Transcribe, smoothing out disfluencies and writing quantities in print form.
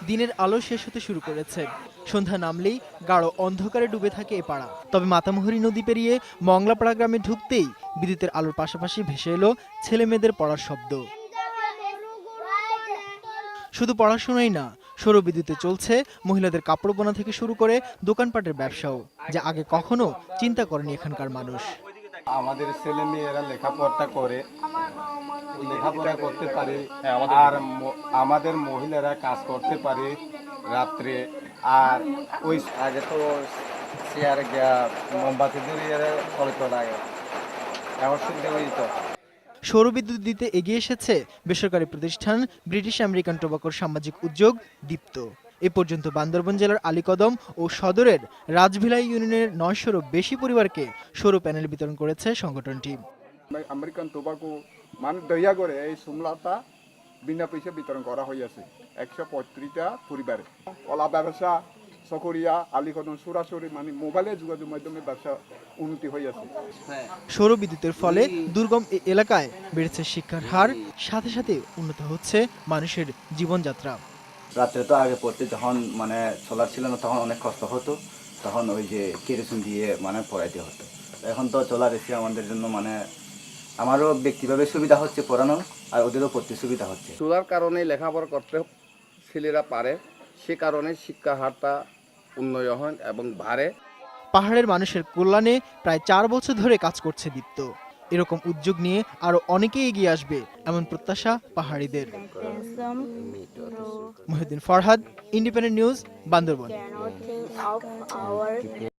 দিনের আলো শেষ হতে শুরু করেছে। সন্ধ্যা নামলেই গাঢ় অন্ধকারে ডুবে থাকে এ পাড়া। তবে মাতামুহুরী নদী পেরিয়ে মংলাপাড়া গ্রামে ঢুকতেই বিদ্যুতের আলোর পাশাপাশি ভেসে এলো ছেলে মেয়েদের পড়ার শব্দ। শুধু পড়াশোনাই না, সৌর বিদ্যুতে চলছে মহিলাদের কাপড় বোনা থেকে শুরু করে দোকানপাটের ব্যবসাও, যা আগে কখনো চিন্তা করেনি এখানকার মানুষ। আমাদের ছেলে মেয়েরা লেখাপড়া করে, লেখাপড়া করতে পারে, আর আমাদের মহিলারা কাজ করতে পারে রাত্রে। আর ওই আগে তো চেয়ারে গিয়া মোমবাতি ধরিয়ে চলতো লাগে, এখন শুনতে ওই তো। সৌরবিদ্যুৎ দিতে এগিয়ে এসেছে বেসরকারি প্রতিষ্ঠান ব্রিটিশ আমেরিকান টোবাকোর সামাজিক উদ্যোগ দীপ্ত। এ পর্যন্ত বান্দরবান জেলার আলীকদম ও সদরের রাজভিলাই ইউনিয়নের ৯০০-রও বেশি পরিবারকে সৌর প্যানেল বিতরণ করেছে সংগঠনটি। আমেরিকান টোবাকো মানে দয়া করে এই সুমলাটা বিনা পয়সা বিতরণ করা হয়েছে ১৩৫টা পরিবারে। কলা ব্যবসা সকরিয়া আলীকদম সরাসরি মানে মোবাইলের যোগাযোগ মাধ্যমে ব্যবসা উন্নতি হয়েছে। সৌর বিদ্যুতের ফলে দুর্গম এই এলাকায় বেড়েছে শিক্ষার হার, সাথে সাথে উন্নত হচ্ছে মানুষের জীবনযাত্রা। রাত্রে তো আগে পড়তে যখন মানে সোলার ছিল না তখন অনেক কষ্ট হতো, তখন ওই যে কেরোসিন দিয়ে মানে পড়াইতে হতো। এখন তো সোলার এসে আমাদের জন্য মানে আমারও ব্যক্তিভাবে সুবিধা হচ্ছে পড়ানো, আর ওদেরও পড়তে সুবিধা হচ্ছে। সোলার কারণে লেখাপড়া করতে ছেলেরা পারে, সে কারণে শিক্ষা হারটা উন্নয়ন এবং বাড়ে। পাহাড়ের মানুষের কল্যাণে প্রায় ৪ বছর ধরে কাজ করছে দীপ্ত। এরকম উদ্যোগ নিয়ে আরো অনেকেই এগিয়ে আসবে এমন প্রত্যাশা পাহাড়িদের। Mohiuddin Farhad, Independent News, Bandarban.